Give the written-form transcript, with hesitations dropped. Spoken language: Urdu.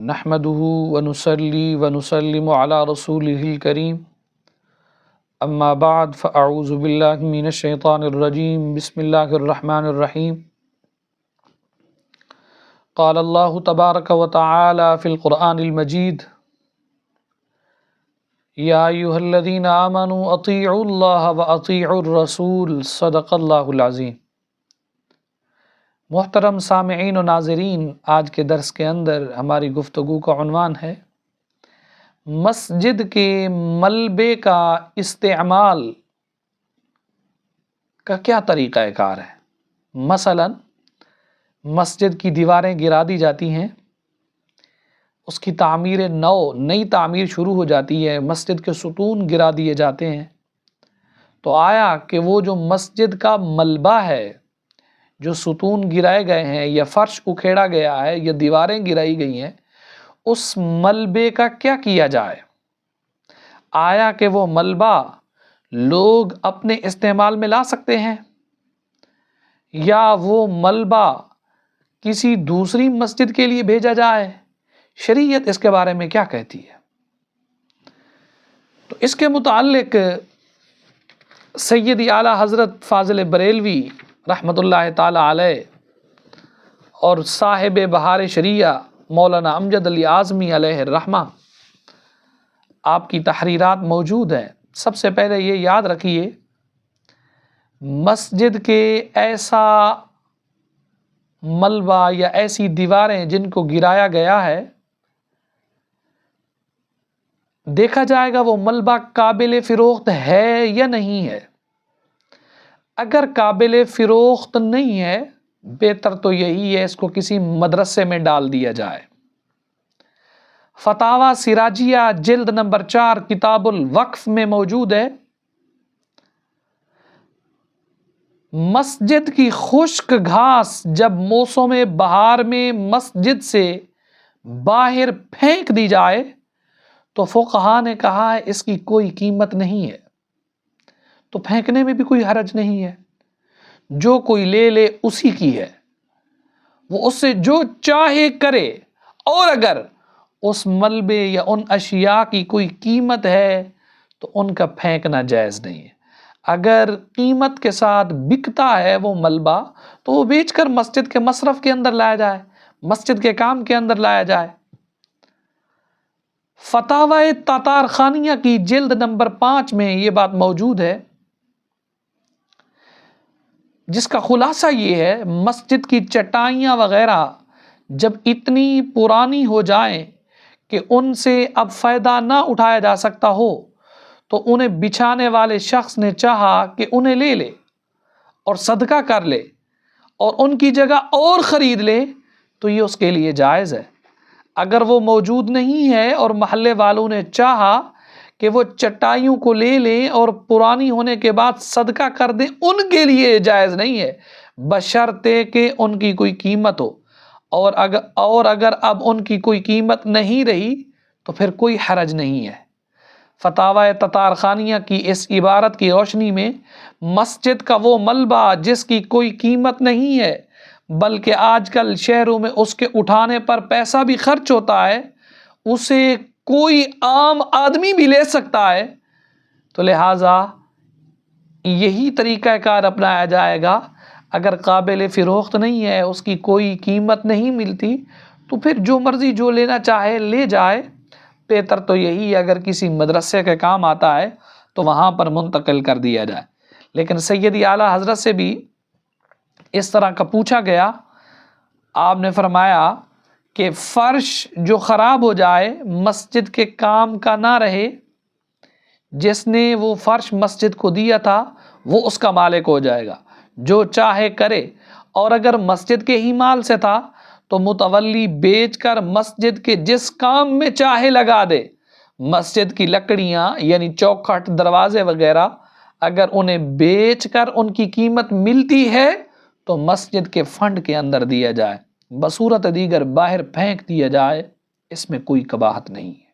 نحمده ونصلي ونسلم على رسوله الكريم اما بعد فاعوذ بالله من الشيطان الرجيم بسم الله الرحمن الرحيم قال الله تبارك وتعالى في القرآن المجيد يا أيها الذين آمنوا أطيعوا الله وأطيعوا الرسول صدق الله العظيم۔ محترم سامعین و ناظرین، آج کے درس کے اندر ہماری گفتگو کا عنوان ہے مسجد کے ملبے کا استعمال کا کیا طریقہ کار ہے۔ مثلا مسجد کی دیواریں گرا دی جاتی ہیں، اس کی تعمیر نئی تعمیر شروع ہو جاتی ہے، مسجد کے ستون گرا دیے جاتے ہیں، تو آیا کہ وہ جو مسجد کا ملبہ ہے، جو ستون گرائے گئے ہیں یا فرش اکھیڑا گیا ہے یا دیواریں گرائی گئی ہیں، اس ملبے کا کیا کیا جائے؟ آیا کہ وہ ملبہ لوگ اپنے استعمال میں لا سکتے ہیں یا وہ ملبہ کسی دوسری مسجد کے لیے بھیجا جائے؟ شریعت اس کے بارے میں کیا کہتی ہے؟ تو اس کے متعلق سیدی اعلیٰ حضرت فاضل بریلوی رحمۃ اللہ تعالی علیہ اور صاحب بہار شریعہ مولانا امجد علی اعظمی علیہ الرحمہ آپ کی تحریرات موجود ہیں۔ سب سے پہلے یہ یاد رکھیے، مسجد کے ایسا ملبہ یا ایسی دیواریں جن کو گرایا گیا ہے، دیکھا جائے گا وہ ملبہ قابل فروخت ہے یا نہیں ہے۔ اگر قابل فروخت نہیں ہے، بہتر تو یہی ہے اس کو کسی مدرسے میں ڈال دیا جائے۔ فتاوی سراجیہ جلد نمبر 4 کتاب الوقف میں موجود ہے، مسجد کی خشک گھاس جب موسم بہار میں مسجد سے باہر پھینک دی جائے تو فقہا نے کہا ہے اس کی کوئی قیمت نہیں ہے، تو پھینکنے میں بھی کوئی حرج نہیں ہے، جو کوئی لے لے اسی کی ہے، وہ اس سے جو چاہے کرے۔ اور اگر اس ملبے یا ان اشیاء کی کوئی قیمت ہے تو ان کا پھینکنا جائز نہیں ہے۔ اگر قیمت کے ساتھ بکتا ہے وہ ملبہ تو وہ بیچ کر مسجد کے مصرف کے اندر لایا جائے، مسجد کے کام کے اندر لایا جائے۔ فتاوی تاتار خانیہ کی جلد نمبر 5 میں یہ بات موجود ہے، جس کا خلاصہ یہ ہے، مسجد کی چٹائیاں وغیرہ جب اتنی پرانی ہو جائیں کہ ان سے اب فائدہ نہ اٹھایا جا سکتا ہو تو انہیں بچھانے والے شخص نے چاہا کہ انہیں لے لے اور صدقہ کر لے اور ان کی جگہ اور خرید لے تو یہ اس کے لیے جائز ہے۔ اگر وہ موجود نہیں ہے اور محلے والوں نے چاہا کہ وہ چٹائیوں کو لے لیں اور پرانی ہونے کے بعد صدقہ کر دیں، ان کے لیے جائز نہیں ہے، بشرطے کہ ان کی کوئی قیمت ہو، اور اگر اب ان کی کوئی قیمت نہیں رہی تو پھر کوئی حرج نہیں ہے۔ فتاوی تتار خانیہ کی اس عبارت کی روشنی میں مسجد کا وہ ملبہ جس کی کوئی قیمت نہیں ہے بلکہ آج کل شہروں میں اس کے اٹھانے پر پیسہ بھی خرچ ہوتا ہے، اسے کوئی عام آدمی بھی لے سکتا ہے، تو لہٰذا یہی طریقہ کار اپنایا جائے گا۔ اگر قابل فروخت نہیں ہے، اس کی کوئی قیمت نہیں ملتی، تو پھر جو مرضی جو لینا چاہے لے جائے۔ بہتر تو یہی ہے اگر کسی مدرسے کے کام آتا ہے تو وہاں پر منتقل کر دیا جائے۔ لیکن سیدی اعلیٰ حضرت سے بھی اس طرح کا پوچھا گیا، آپ نے فرمایا کہ فرش جو خراب ہو جائے، مسجد کے کام کا نہ رہے، جس نے وہ فرش مسجد کو دیا تھا وہ اس کا مالک ہو جائے گا، جو چاہے کرے۔ اور اگر مسجد کے ہی مال سے تھا تو متولی بیچ کر مسجد کے جس کام میں چاہے لگا دے۔ مسجد کی لکڑیاں یعنی چوکھٹ، دروازے وغیرہ اگر انہیں بیچ کر ان کی قیمت ملتی ہے تو مسجد کے فنڈ کے اندر دیا جائے، بصورت دیگر باہر پھینک دیا جائے، اس میں کوئی قباحت نہیں ہے۔